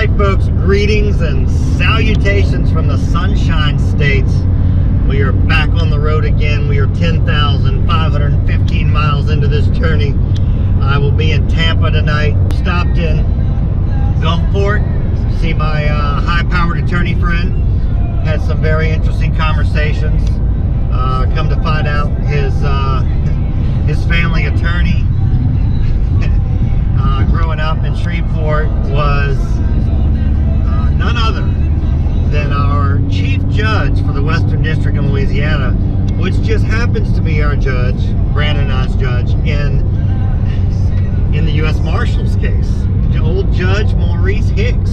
right, folks, greetings and salutations from the Sunshine States. We are back on the road again. We are 10,515 miles into this journey. I will be in Tampa tonight. Stopped in Gulfport to see my high-powered attorney friend. Had some very interesting conversations. Come to find out his family attorney growing up in Shreveport was none other than our chief judge for the Western District of Louisiana, which just happens to be our judge, Brandon and I's judge, in the U.S. Marshals case, the old Judge Maurice Hicks.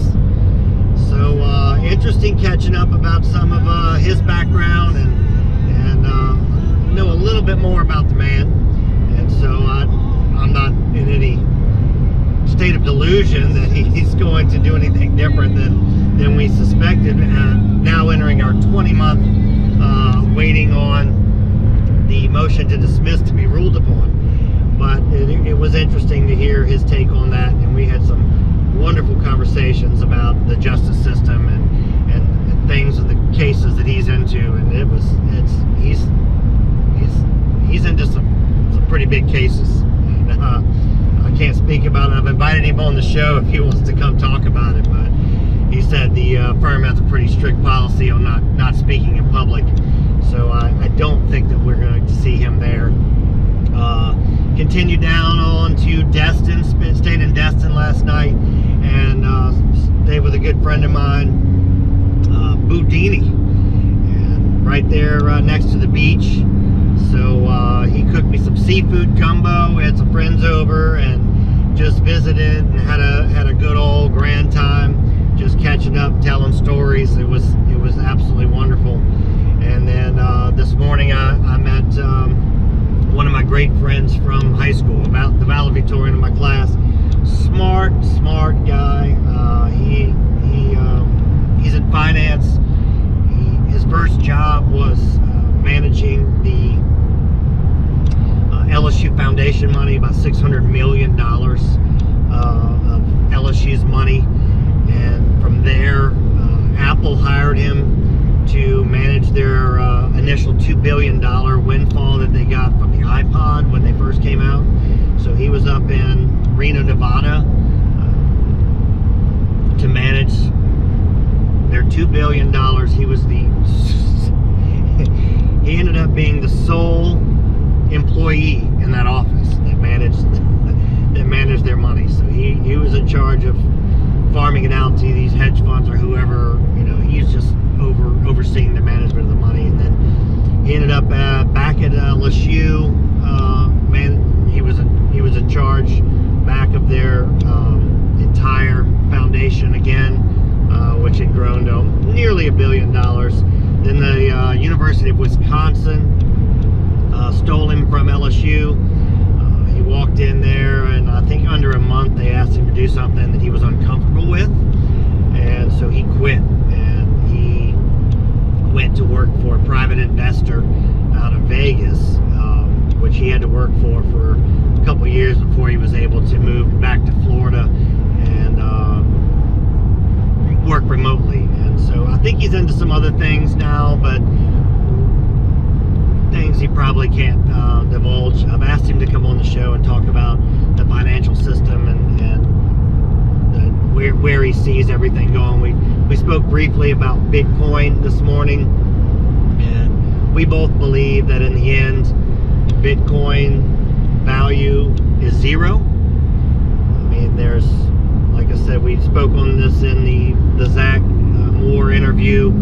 So interesting catching up about some of his background and know a little bit more about the man. And so I'm not in any state of delusion that he's going to do anything different than we suspected. Now entering our 20-month waiting on the motion to dismiss to be ruled upon. But it was interesting to hear his take on that, and we had some wonderful conversations about the justice system and things of the cases that he's into, and he's into some pretty big cases. And, I can't speak about it. I've invited him on the show if he wants to come talk about it, but he said the firm has a pretty strict policy on not speaking in public, so I don't think that we're going to see him there. Continued down on to Destin, stayed in Destin last night, and stayed with a good friend of mine, Boudini, and right there next to the beach. So he cooked me some seafood gumbo. We had some friends over and just visited and had a good old grand time, just catching up, telling stories. It was absolutely wonderful. And then this morning I met one of my great friends from high school, about the valedictorian of my class. Smart guy. He's in finance. His first job was managing the LSU Foundation money, about $600 million of LSU's money. And from there, Apple hired him to manage their initial $2 billion windfall that they got from the iPod when they first came out. So he was up in Reno, Nevada to manage their $2 billion. He ended up being the sole employee in that office that managed their money. So he was in charge of farming it out to these hedge funds or whoever, he's just overseeing the management of the money. And then he ended up back at LSU. He was in charge back of their entire foundation again, which had grown to nearly $1 billion. Then the University of Wisconsin stole him from LSU. He walked in there, and I think under a month they asked him to do something that he was uncomfortable with, and so he quit, and he went to work for a private investor out of Vegas, which he had to work for a couple of years before he was able to move back to Florida and work remotely. And so I think he's into some other things now, but things he probably can't divulge. I've asked him to come on the show and talk about the financial system and where he sees everything going. We spoke briefly about Bitcoin this morning, and we both believe that in the end, Bitcoin value is zero. I mean, like I said, we spoke on this in the Zach Moore interview,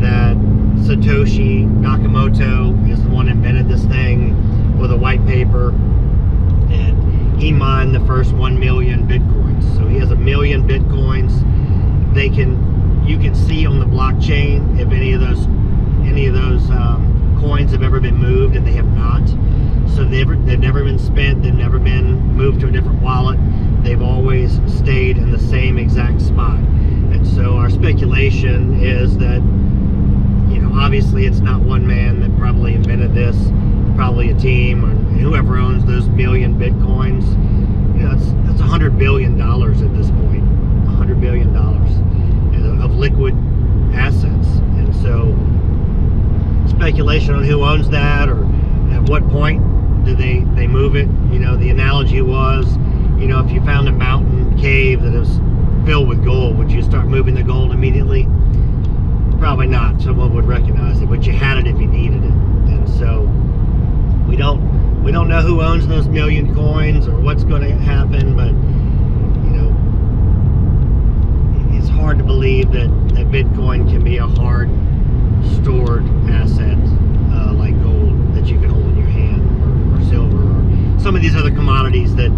that Satoshi Nakamoto is the one who invented this thing with a white paper, and he mined the first 1 million Bitcoins. So he has 1 million Bitcoins. You can see on the blockchain if any of those coins have ever been moved, and they have not. So they've never been spent, they've never been moved to a different wallet. They've always stayed in the same exact spot. And so our speculation is that, obviously it's not one man that probably invented this, probably a team, or whoever owns those 1 million Bitcoins. That's $100 billion at this point. $100 billion. speculation on who owns that or at what point do they move it. You know, the analogy was, you know, if you found a mountain cave that is filled with gold, would you start moving the gold immediately? Probably not. Someone would recognize it, but you had it if you needed it. And so we don't know who owns those million coins or what's going to happen, but you know, it's hard to believe that Bitcoin can be a hard stored asset like gold that you can hold in your hand, or silver, or some of these other commodities that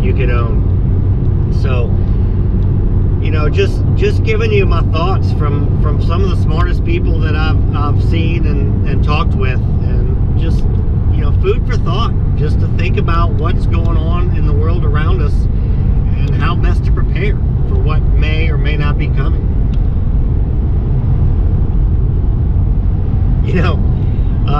you could own. So, you know, just giving you my thoughts from some of the smartest people that I've seen and talked with, and just, you know, food for thought, just to think about what's going on in the world around us and how best to prepare for what may or may not be coming. You know,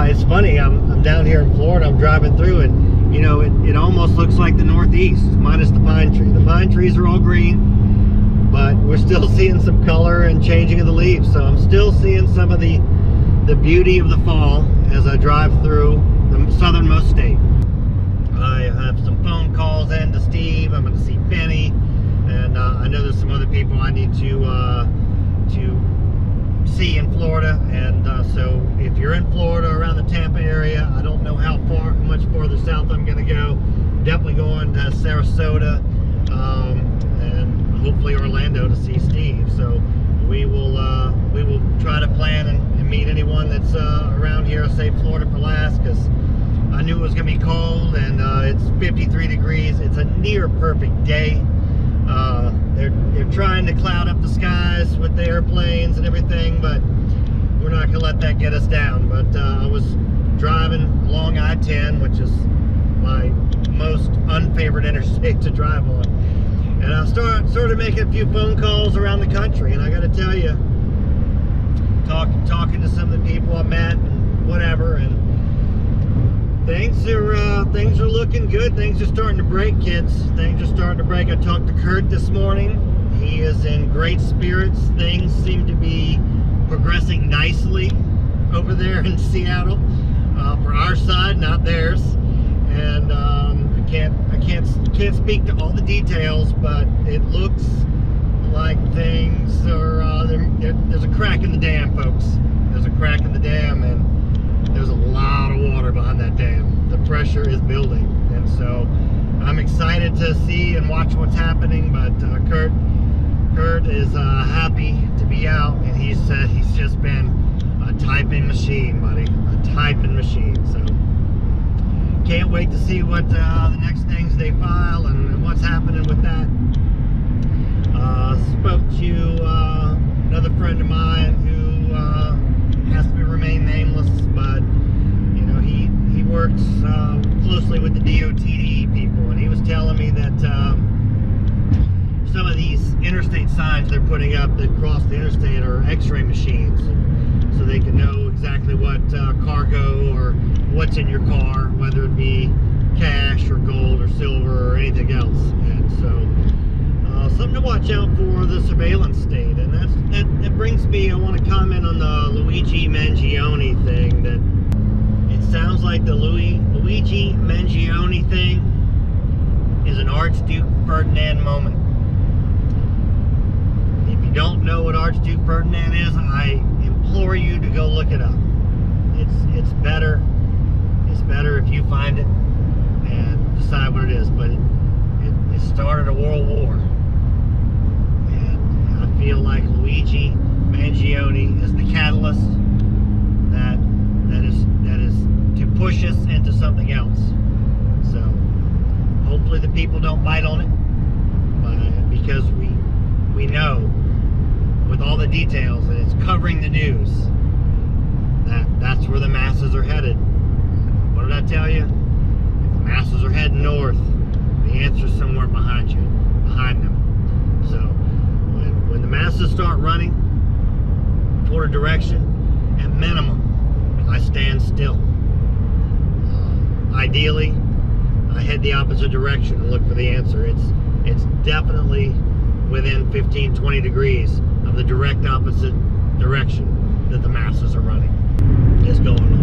it's funny, I'm down here in Florida, I'm driving through, and you know, it almost looks like the Northeast minus the pine tree. The pine trees are all green, but we're still seeing some color and changing of the leaves. So I'm still seeing some of the beauty of the fall as I drive through the southernmost state. I have some phone calls in to Steve. I'm going to see Penny, and I know there's some other people I need to see in Florida. And so if you're in Florida, around the Tampa area, I don't know how much farther south I'm going to go. Definitely going to Sarasota, and hopefully Orlando to see Steve. So we will try to plan and meet anyone that's around here. I'll save Florida for last because I knew it was going to be cold, and it's 53 degrees. It's a near perfect day. They're trying to cloud up the skies with the airplanes and everything, but we're not going to let that get us down. But I was driving along I-10, which is my most unfavored interstate to drive on, and I started making a few phone calls around the country. And I got to tell you, talking to some of the people I met and whatever, and things are looking good. Things are starting to break, kids. Things are starting to break. I talked to Kurt this morning. He is in great spirits. Things seem to be progressing nicely over there in Seattle, for our side, not theirs. And I can't speak to all the details, but it looks like things are there's a crack in the dam, folks. There's a crack in the dam, and there's a lot of water behind that dam. The pressure is building, and so I'm excited to see and watch what's happening. But Kurt is happy to be out, and he said he's just been a typing machine, buddy, a typing machine. So can't wait to see what the next things they file and what's happening with that. Spoke to another friend of mine who has to remain nameless, but you know, he works closely with the DOTD people, and he was telling me that some of these interstate signs they're putting up that cross the interstate are x-ray machines, and so they can know exactly what cargo or what's in your car, whether it be cash or gold or silver or anything else. And so something to watch out for, the surveillance state. And that brings me, I want to comment on the Luigi Mangione thing. That it sounds like the Luigi Mangione thing is an Archduke Ferdinand moment. If you don't know what Archduke Ferdinand is, I implore you to go look it up. It's better if you find it and decide what it is. But it started a world war, and I feel like Luigi Mangione is the catalyst that is to push us into something else. So hopefully the people don't bite on it, because we know with all the details, and it's covering the news, that's where the masses are headed. What did I tell you? If the masses are heading north, the answer's somewhere behind them. So when the masses start running toward a direction, at minimum, I stand still. Ideally, I head the opposite direction and look for the answer. It's definitely within 15-20 degrees of the direct opposite direction that the masses are running. is going on.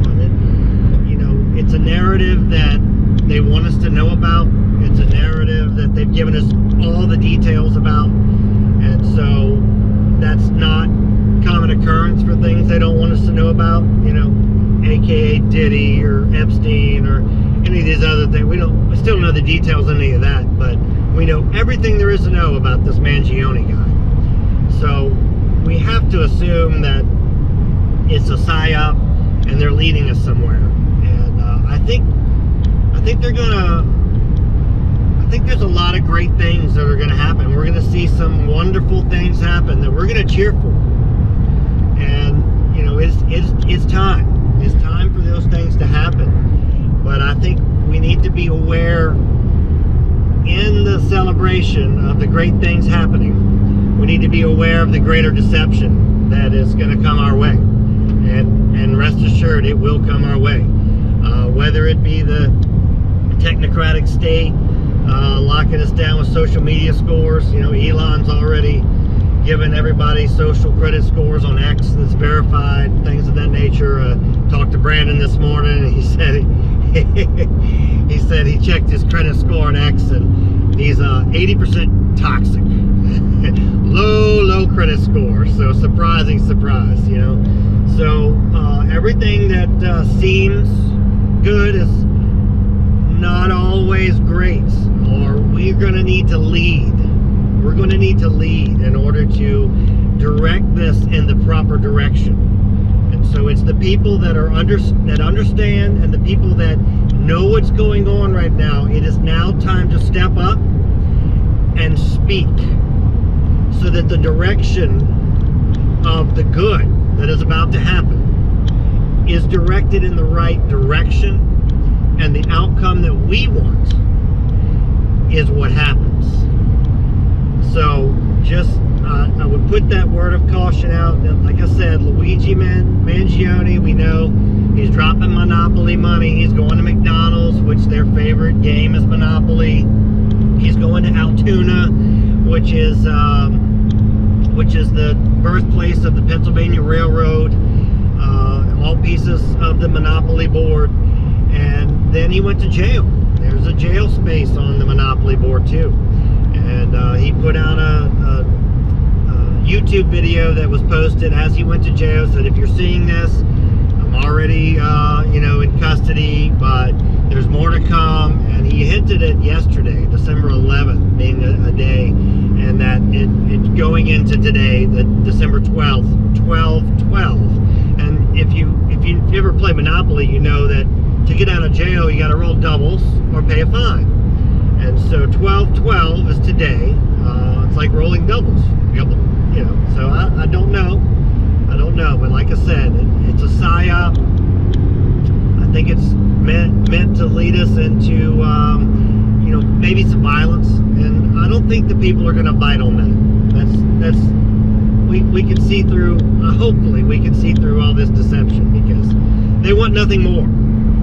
It's a narrative that they want us to know about. It's a narrative that they've given us all the details about. And so that's not common occurrence for things they don't want us to know about, aka Diddy or Epstein or any of these other things. We still don't know the details on any of that, but we know everything there is to know about this Mangione guy. So we have to assume that it's a psyop and they're leading us somewhere. And I think there's a lot of great things that are going to happen. We're going to see some wonderful things happen that we're going to cheer for. And it's time. It's time for those things to happen. But I think we need to be aware in the celebration of the great things happening. We need to be aware of the greater deception that is going to come our way. And rest assured, it will come our way. Whether it be the technocratic state locking us down with social media scores. Elon's already given everybody social credit scores on X that's verified, things of that nature. Talked to Brandon this morning, and he said he checked his credit score on X, and he's 80% toxic. low credit score. So surprise. So everything that seems good is not always great, or we're going to need to lead. We're going to need to lead in order to direct this in the proper direction. And so it's the people that understand and the people that know what's going on right now. It is now time to step up and speak so that the direction of the good that is about to happen is directed in the right direction, and the outcome that we want is what happens. So just I would put that word of caution out. Like I said, Luigi Mangione, we know he's dropping Monopoly money. He's going to McDonald's, which their favorite game is Monopoly. He's going to Altoona, which is the birthplace of the Pennsylvania Railroad, all pieces of the Monopoly board. And then he went to jail. There's a jail space on the Monopoly board too. And he put out a YouTube video that was posted as he went to jail. Said, if you're seeing this, I'm already in custody, but there's more to come. And he hinted at yesterday, December 11th, being a day, and that it's going into today, the December 12th, 12/12. And if you ever play Monopoly, you know that to get out of jail, you got to roll doubles or pay a fine. And so 12/12 is today. It's like rolling doubles. So I don't know. But like I said, it's a psyop. I think it's meant to lead us into, maybe some violence. And I don't think the people are going to bite on that. We can see through, hopefully we can see through all this deception, because they want nothing more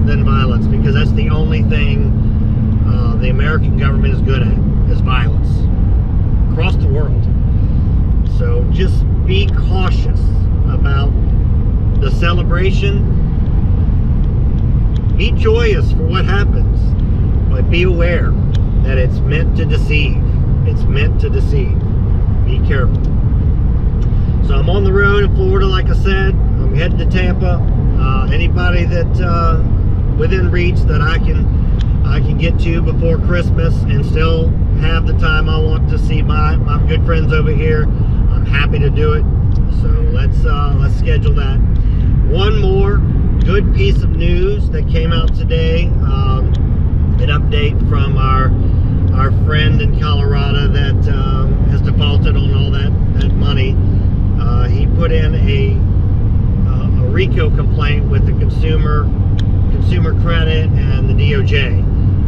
than violence, because that's the only thing the American government is good at, is violence across the world. So just be cautious about the celebration. Be joyous for what happens, but be aware that it's meant to deceive. It's meant to deceive. Be careful. So I'm on the road in Florida, like I said. I'm heading to Tampa. Anybody that within reach that I can get to before Christmas and still have the time I want to see my good friends over here, I'm happy to do it. So let's schedule that. One more good piece of news that came out today. An update from our friend in Colorado that has defaulted on all that money. He put in a RICO complaint with the consumer credit and the DOJ.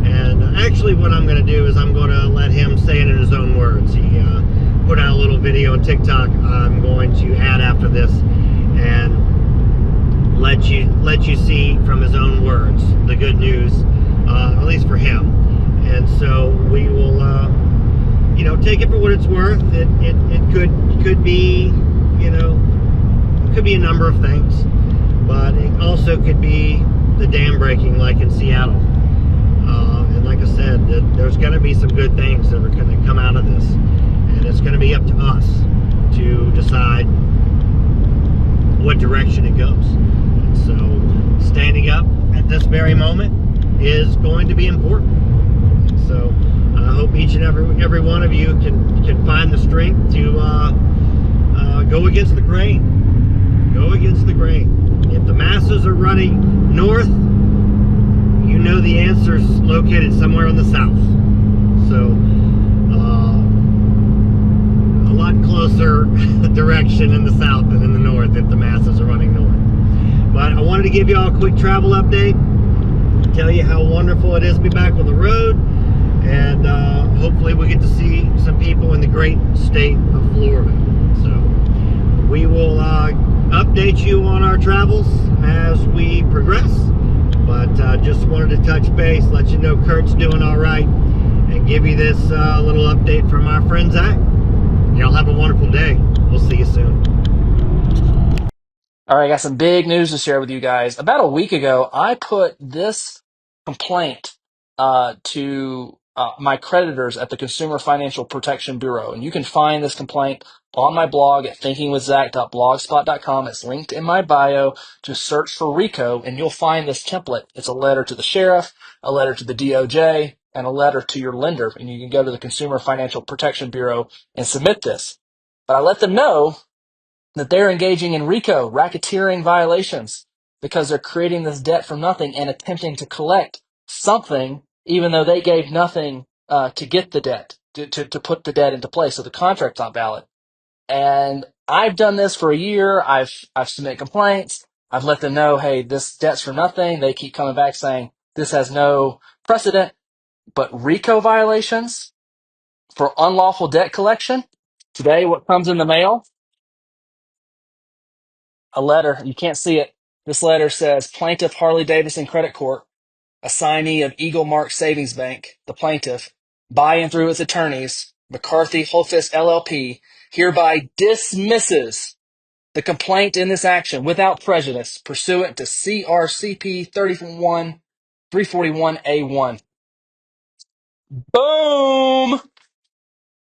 And actually what I'm going to do is I'm going to let him say it in his own words. He put out a little video on TikTok I'm going to add after this and let you see from his own words the good news, at least for him. And so we will take it for what it's worth. It could be, it could be a number of things. but it also could be the dam breaking, like in Seattle. And like I said, there's going to be some good things that are going to come out of this, and it's going to be up to us to decide what direction it goes. And so standing up at this very moment is going to be important. And so I hope each and every one of you can find the strength to go against the grain. Go against the grain. If the masses are running north, you know the answer's located somewhere in the south. So a lot closer direction in the south than in the north if the masses are running north. But I wanted to give you all a quick travel update, tell you how wonderful it is to be back on the road, and hopefully we get to see some people in the great state of Florida. So we will update you on our travels as we progress, but just wanted to touch base, let you know Kurt's doing all right, and give you this little update from our friend Zach. Y'all have a wonderful day. We'll see you soon. All right, I got some big news to share with you guys. About a week ago, I put this complaint to my creditors at the Consumer Financial Protection Bureau. And you can find this complaint on my blog at thinkingwithzach.blogspot.com. It's linked in my bio. Just search for RICO, and you'll find this template. It's a letter to the sheriff, a letter to the DOJ, and a letter to your lender. And you can go to the Consumer Financial Protection Bureau and submit this. But I let them know that they're engaging in RICO, racketeering violations, because they're creating this debt from nothing and attempting to collect something, even though they gave nothing to get the debt, to put the debt into place. So the contract's not valid. And I've done this for a year. I've submitted complaints. I've let them know, hey, this debt's for nothing. They keep coming back saying this has no precedent. But RICO violations for unlawful debt collection, today what comes in the mail? A letter. You can't see it. This letter says Plaintiff Harley Davidson Credit Corp, assignee of Eagle Mark Savings Bank, the plaintiff, by and through its attorneys, McCarthy Holfist LLP, hereby dismisses the complaint in this action without prejudice pursuant to CRCP 341A1. Boom!